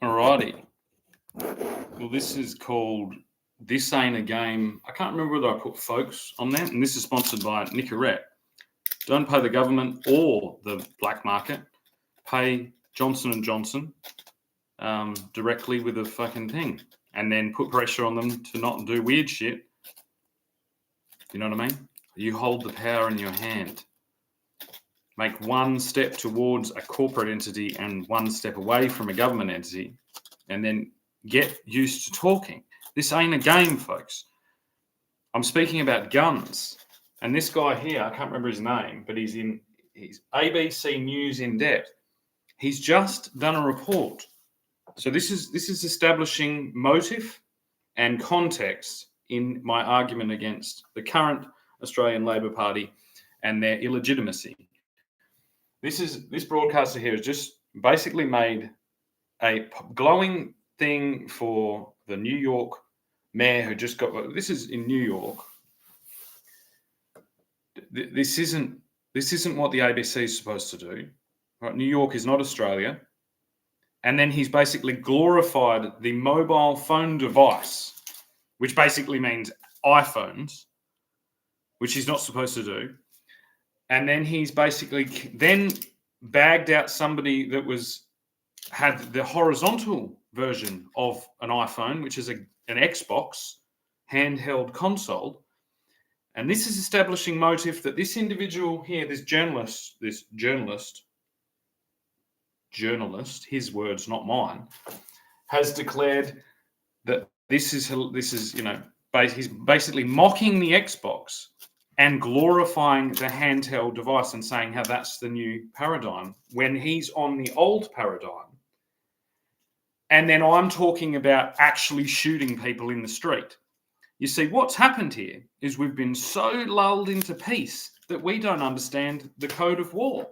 Alrighty. Well, this is called This Ain't a Game. I can't remember whether I put folks on that, and this is sponsored by Nicorette. Don't pay the government or the black market. Pay Johnson & Johnson directly with a fucking thing, and then put pressure on them to not do weird shit. You know what I mean? You hold the power in your hand. Make one step towards a corporate entity and one step away from a government entity, and then get used to talking. This ain't a game, folks. I'm speaking about guns. And this guy here, I can't remember his name, but he's ABC News in Depth. He's just done a report. So this is establishing motive and context in my argument against the current Australian Labor Party and their illegitimacy. This broadcaster here has just basically made a glowing thing for the New York mayor who just got. This is in New York. This isn't what the ABC is supposed to do. Right? New York is not Australia. And then he's basically glorified the mobile phone device, which basically means iPhones, which he's not supposed to do. And then he's basically then bagged out somebody that had the horizontal version of an iPhone, which is an Xbox handheld console. And this is establishing motive that this individual here, this journalist, his words, not mine, has declared that this is he's basically mocking the Xbox and glorifying the handheld device and saying how that's the new paradigm when he's on the old paradigm. And then I'm talking about actually shooting people in the street. You see, what's happened here is we've been so lulled into peace that we don't understand the code of war.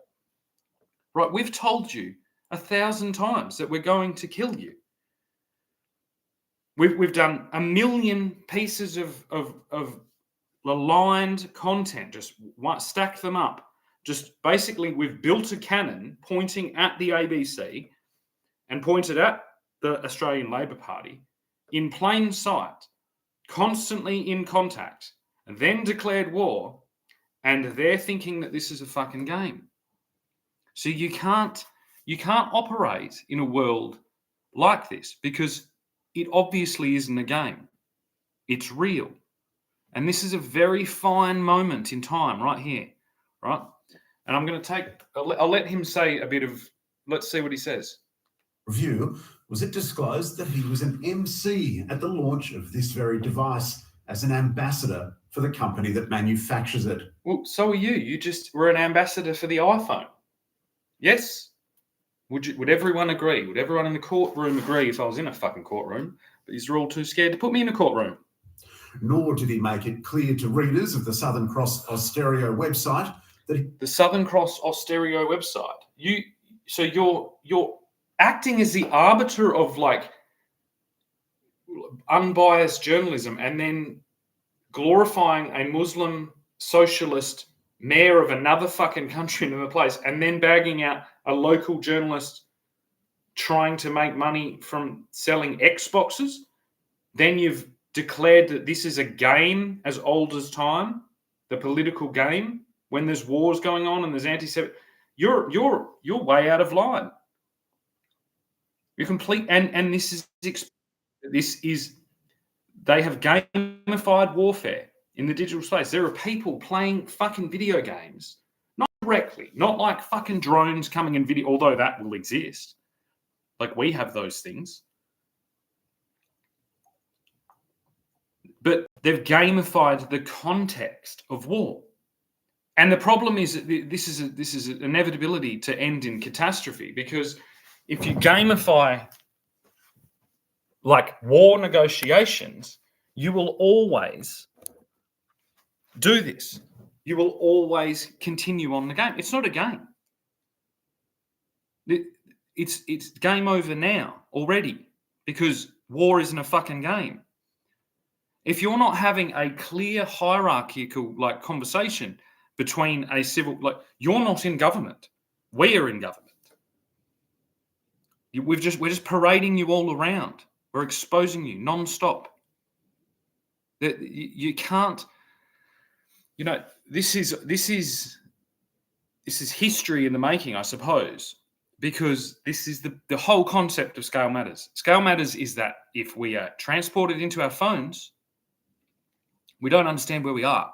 Right? We've told you 1,000 times that we're going to kill you. We've done 1 million pieces of aligned content, just stack them up. Just basically, we've built a cannon pointing at the ABC and pointed at the Australian Labor Party in plain sight, constantly in contact, and then declared war, and they're thinking that this is a fucking game. So you can't operate in a world like this because it obviously isn't a game. It's real. And this is a very fine moment in time right here, right? And I'm going to I'll let him say a bit of, let's see what he says. Review, was it disclosed that he was an MC at the launch of this very device as an ambassador for the company that manufactures it? Well, so are you. You just were an ambassador for the iPhone. Yes? Would everyone agree? Would everyone in the courtroom agree if I was in a fucking courtroom? But you're all too scared to put me in a courtroom. Nor did he make it clear to readers of the Southern Cross Austereo website that the Southern Cross Austereo website. You're acting as the arbiter of like unbiased journalism and then glorifying a Muslim socialist mayor of another fucking country in another place and then bagging out a local journalist trying to make money from selling Xboxes. Then you've declared that this is a game as old as time, the political game, when there's wars going on and there's anti-Semitic. You're way out of line. You're complete, and this is they have gamified warfare in the digital space. There are people playing fucking video games, not directly, not like fucking drones coming in video, although that will exist. Like we have those things. But they've gamified the context of war. And the problem is that this is an inevitability to end in catastrophe, because if you gamify like war negotiations, you will always do this. You will always continue on the game. It's not a game. It's game over now already, because war isn't a fucking game. If you're not having a clear hierarchical like conversation between a civil, like you're not in government, we are in government. We're just parading you all around. We're exposing you non-stop. That you can't. You know, this is history in the making, I suppose, because this is the whole concept of Scale Matters. Scale Matters is that if we are transported into our phones, we don't understand where we are.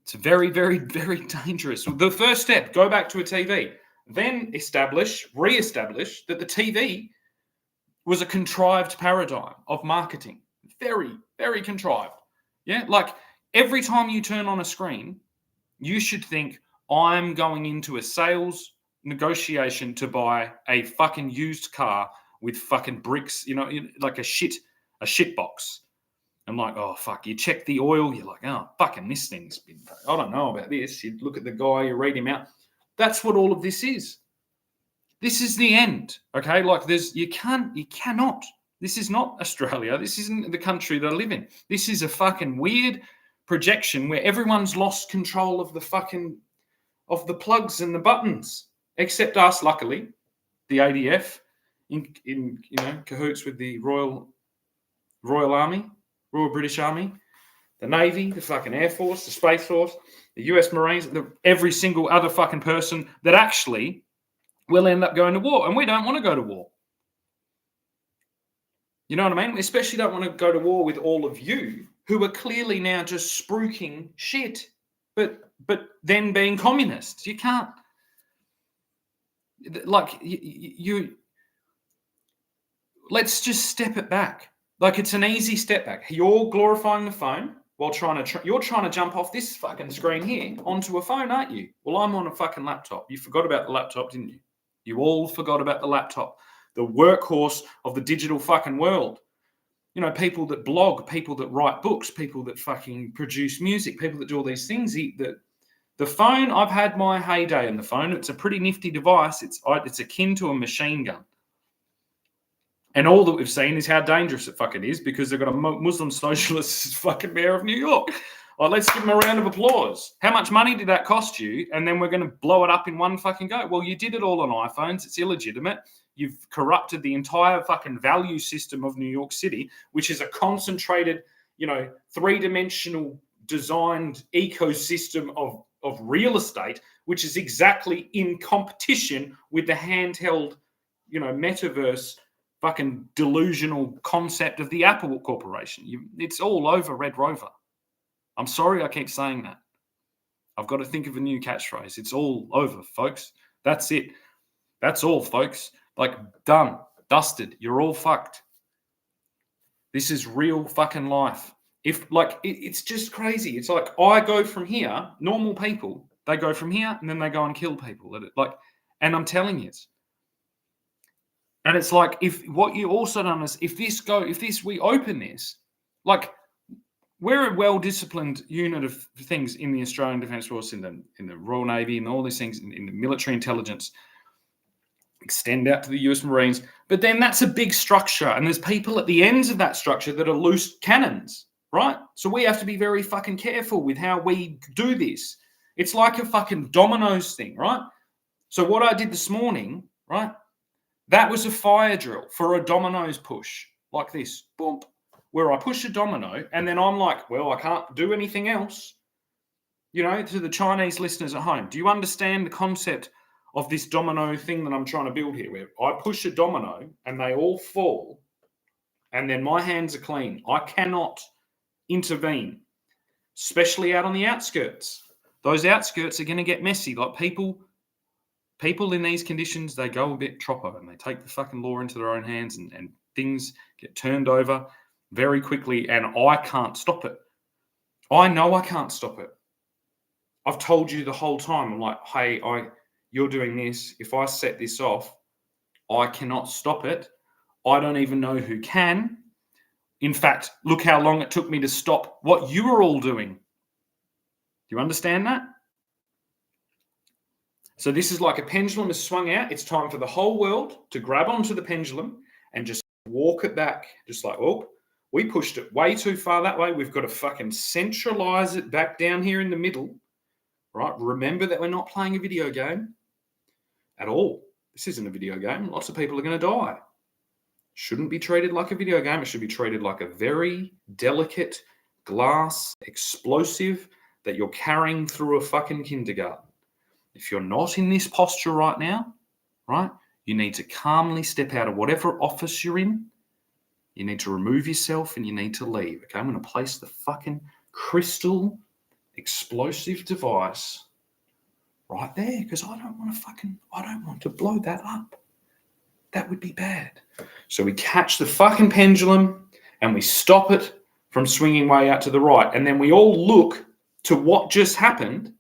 It's very, very, very dangerous. The first step, go back to a TV, then re-establish that the TV was a contrived paradigm of marketing. Very, very contrived. Yeah, like every time you turn on a screen, you should think, I'm going into a sales negotiation to buy a fucking used car with fucking bricks, like a shit box. I'm like, oh, fuck, you check the oil, you're like, oh, fucking this thing's been, I don't know about this. You look at the guy, you read him out. That's what all of this is. This is the end, okay? Like you cannot. This is not Australia. This isn't the country that I live in. This is a fucking weird projection where everyone's lost control of the plugs and the buttons, except us, luckily, the ADF, in cahoots with the Royal Army, Royal British Army, the Navy, the fucking Air Force, the Space Force, the US Marines, every single other fucking person that actually will end up going to war. And we don't want to go to war. You know what I mean? We especially don't want to go to war with all of you who are clearly now just spruiking shit, but then being communists. You can't, like, you let's just step it back. Like, it's an easy step back. You're glorifying the phone while you're trying to jump off this fucking screen here onto a phone, aren't you? Well, I'm on a fucking laptop. You forgot about the laptop, didn't you? You all forgot about the laptop, the workhorse of the digital fucking world. You know, people that blog, people that write books, people that fucking produce music, people that do all these things. The phone, I've had my heyday in the phone. It's a pretty nifty device. It's akin to a machine gun. And all that we've seen is how dangerous it fucking is because they've got a Muslim socialist as fucking mayor of New York. Well, let's give them a round of applause. How much money did that cost you? And then we're going to blow it up in one fucking go. Well, you did it all on iPhones. It's illegitimate. You've corrupted the entire fucking value system of New York City, which is a concentrated, three-dimensional designed ecosystem of real estate, which is exactly in competition with the handheld, metaverse fucking delusional concept of the Apple Corporation. It's all over Red Rover. I'm sorry I keep saying that. I've got to think of a new catchphrase. It's all over, folks. That's it. That's all, folks. Like, done, dusted. You're all fucked. This is real fucking life. It's just crazy. It's like I go from here, normal people, they go from here and then they go and kill people. And I'm telling you, and it's like, if what you also done is, we open this, like, we're a well-disciplined unit of things in the Australian Defence Force, in the Royal Navy, and all these things, in the military intelligence, extend out to the US Marines. But then that's a big structure, and there's people at the ends of that structure that are loose cannons, right? So we have to be very fucking careful with how we do this. It's like a fucking dominoes thing, right? So what I did this morning, right? That was a fire drill for a dominoes push, like this, boom, where I push a domino, and then I'm like, well, I can't do anything else. To the Chinese listeners at home, do you understand the concept of this domino thing that I'm trying to build here, where I push a domino and they all fall, and then my hands are clean? I cannot intervene, especially out on the outskirts. Those outskirts are going to get messy. Like, people in these conditions, they go a bit troppo and they take the fucking law into their own hands, and things get turned over very quickly, and I can't stop it. I know I can't stop it. I've told you the whole time. I'm like, hey, you're doing this. If I set this off, I cannot stop it. I don't even know who can. In fact, look how long it took me to stop what you were all doing. Do you understand that? So this is like a pendulum is swung out. It's time for the whole world to grab onto the pendulum and just walk it back. Just like, oh, we pushed it way too far that way. We've got to fucking centralize it back down here in the middle, right? Remember that we're not playing a video game at all. This isn't a video game. Lots of people are going to die. Shouldn't be treated like a video game. It should be treated like a very delicate glass explosive that you're carrying through a fucking kindergarten. If you're not in this posture right now, right, you need to calmly step out of whatever office you're in. You need to remove yourself and you need to leave. Okay, I'm going to place the fucking crystal explosive device right there because I don't want to blow that up. That would be bad. So we catch the fucking pendulum and we stop it from swinging way out to the right. And then we all look to what just happened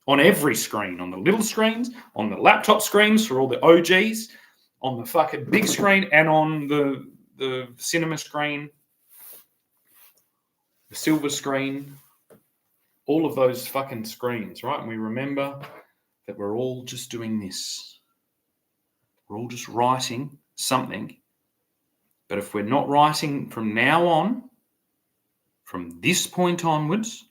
on every screen, on the little screens, on the laptop screens for all the OGs, on the fucking big screen and on the cinema screen, the silver screen, all of those fucking screens, right? And we remember that we're all just doing this. We're all just writing something. But if we're not writing from now on, from this point onwards,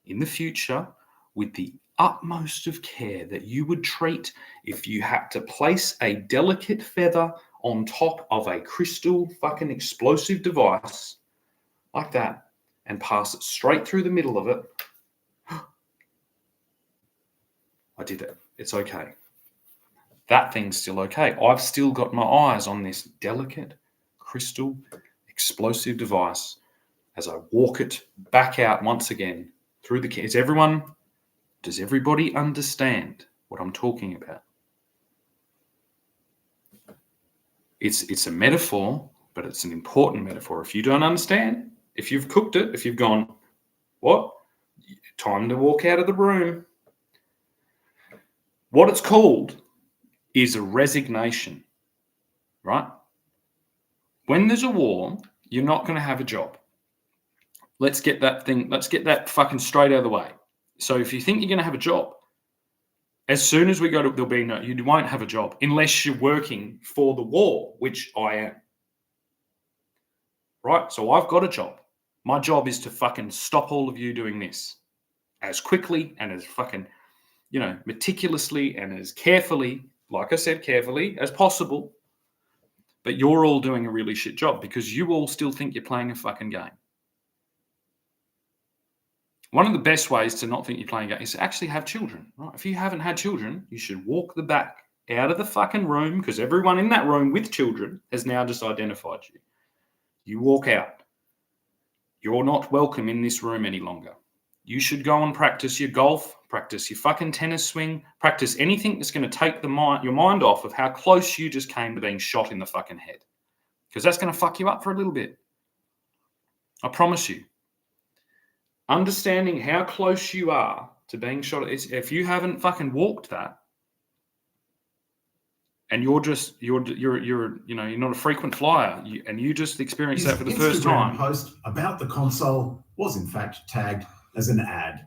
in the future, with the utmost of care that you would treat if you had to place a delicate feather on top of a crystal fucking explosive device like that and pass it straight through the middle of it. I did it. It's okay. That thing's still okay. I've still got my eyes on this delicate crystal explosive device as I walk it back out once again through the... Does everybody understand what I'm talking about? It's a metaphor, but it's an important metaphor. If you don't understand, if you've cooked it, if you've gone, what? Time to walk out of the room. What it's called is a resignation, right? When there's a war, you're not going to have a job. Let's get that fucking straight out of the way. So if you think you're going to have a job, as soon as we go to, you won't have a job unless you're working for the war, which I am. Right? So I've got a job. My job is to fucking stop all of you doing this as quickly and as fucking, meticulously and as carefully, like I said, carefully as possible. But you're all doing a really shit job because you all still think you're playing a fucking game. One of the best ways to not think you're playing a game is to actually have children. Right? If you haven't had children, you should walk the back out of the fucking room because everyone in that room with children has now just identified you. You walk out. You're not welcome in this room any longer. You should go and practice your golf, practice your fucking tennis swing, practice anything that's going to take your mind off of how close you just came to being shot in the fucking head. Because that's going to fuck you up for a little bit. I promise you. Understanding how close you are to being shot, if you haven't fucking walked that, and you're not a frequent flyer, and you just experience that for the first time. His Instagram post about the console was in fact tagged as an ad.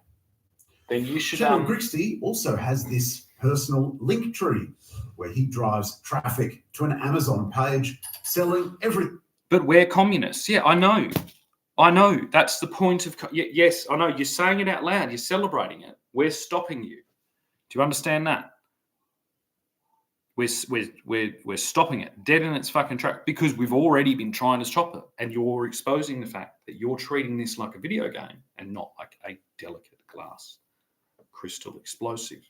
Then you should. Channel Grixty also has this personal link tree where he drives traffic to an Amazon page selling everything. But we're communists. Yeah, I know. That's the point of... Yes, I know. You're saying it out loud. You're celebrating it. We're stopping you. Do you understand that? We're stopping it dead in its fucking track because we've already been trying to stop it. And you're exposing the fact that you're treating this like a video game and not like a delicate glass crystal explosive.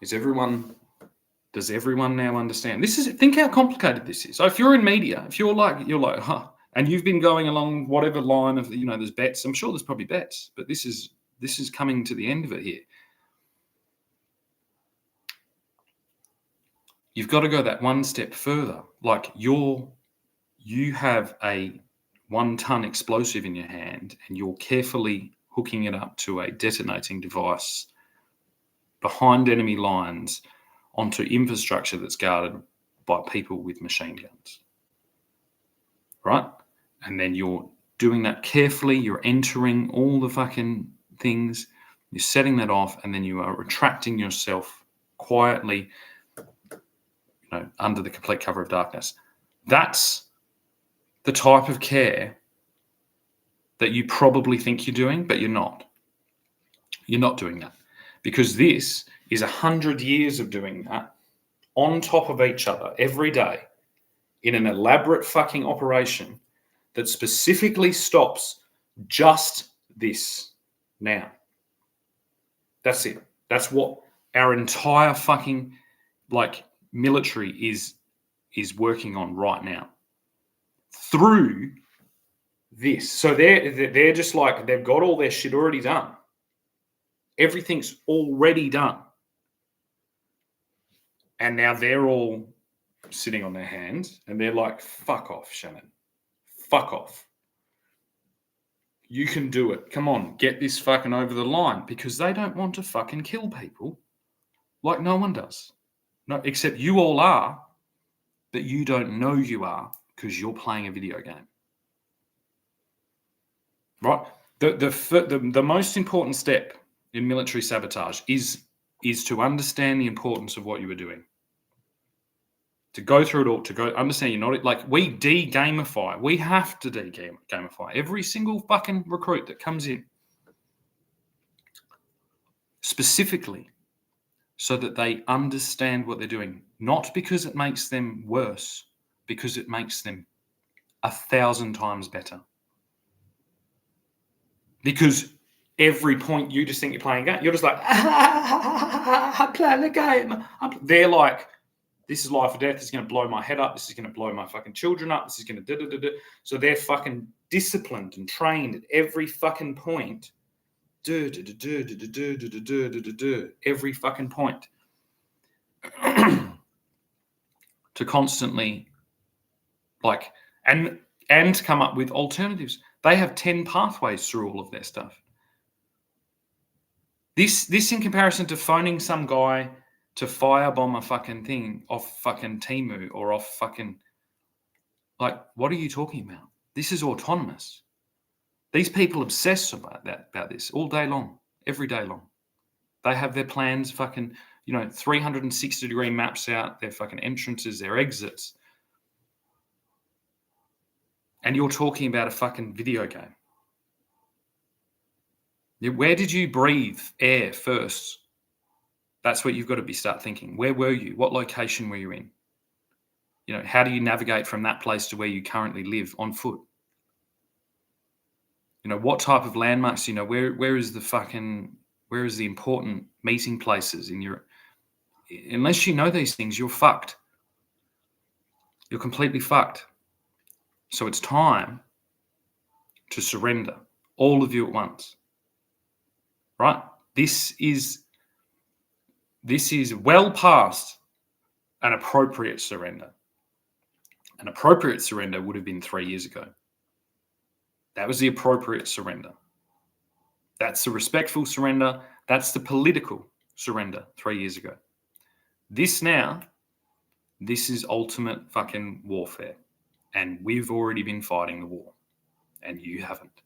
Does everyone now understand? Think how complicated this is. So if you're in media, if you're like, and you've been going along whatever line of, there's bets. I'm sure there's probably bets, but this is coming to the end of it here. You've got to go that one step further. Like you have a 1-ton explosive in your hand and you're carefully hooking it up to a detonating device behind enemy lines onto infrastructure that's guarded by people with machine guns, right? And then you're doing that carefully. You're entering all the fucking things. You're setting that off, and then you are retracting yourself quietly, under the complete cover of darkness. That's the type of care that you probably think you're doing, but you're not. You're not doing that. because this is 100 years of doing that on top of each other every day in an elaborate fucking operation that specifically stops just this now. That's it. That's what our entire fucking military is working on right now through this. So they're just like, they've got all their shit already done. Everything's already done. And now they're all sitting on their hands and they're like, fuck off, Shannon. Fuck off. You can do it. Come on, get this fucking over the line, because they don't want to fucking kill people like no one does. No, except you all are, but you don't know you are because you're playing a video game. Right? The most important step in military sabotage is to understand the importance of what you were doing. To go through it all, to go understand you're not like, we de-gamify. We have to de-gamify every single fucking recruit that comes in. Specifically so that they understand what they're doing. Not because it makes them worse, because it makes them 1,000 times better. Because every point you just think you're playing a game, you're just like, I'm playing a game. They're like, this is life or death. This is going to blow my head up. This is going to blow my fucking children up. This is going to da-da-da-da. So they're fucking disciplined and trained at every fucking point. Every fucking point. To constantly and come up with alternatives. They have 10 pathways through all of their stuff. This in comparison to phoning some guy to firebomb a fucking thing off fucking Temu or off fucking, what are you talking about? This is autonomous. These people obsess about this all day long, every day long. They have their plans, fucking, 360-degree maps out, their fucking entrances, their exits. And you're talking about a fucking video game. Where did you breathe air first? That's what you've got to start thinking. Where were you? What location were you in? How do you navigate from that place to where you currently live on foot? What type of landmarks, where is the important meeting places in your, unless you know these things, you're fucked. You're completely fucked. So it's time to surrender, all of you at once. Right? This is well past an appropriate surrender. An appropriate surrender would have been 3 years ago. That was the appropriate surrender. That's the respectful surrender. That's the political surrender 3 years ago. This is ultimate fucking warfare. And we've already been fighting the war. And you haven't.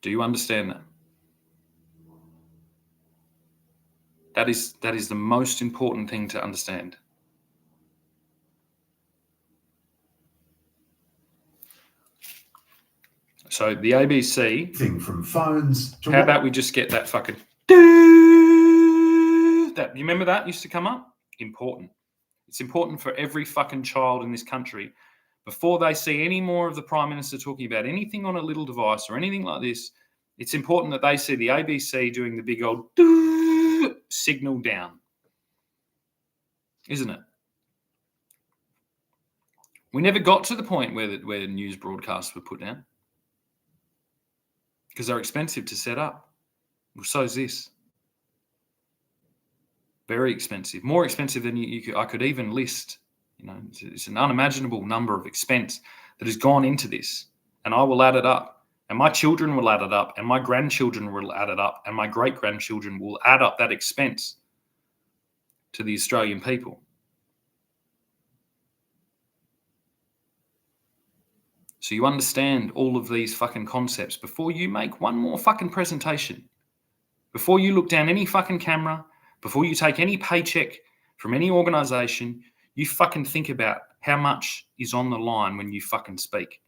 Do you understand that? That is the most important thing to understand. So the ABC thing from phones to how about we just get that fucking that, you remember that used to come up? Important. It's important for every fucking child in this country, before they see any more of the Prime Minister talking about anything on a little device or anything like this, it's important that they see the ABC doing the big old signal down. Isn't it? We never got to the point where news broadcasts were put down because they're expensive to set up. Well, so is this. Very expensive, more expensive than I could even list. It's an unimaginable number of expense that has gone into this, and I will add it up, and my children will add it up, and my grandchildren will add it up, and my great-grandchildren will add up that expense to the Australian people. So you understand all of these fucking concepts before you make one more fucking presentation, before you look down any fucking camera, before you take any paycheck from any organization. You fucking think about how much is on the line when you fucking speak.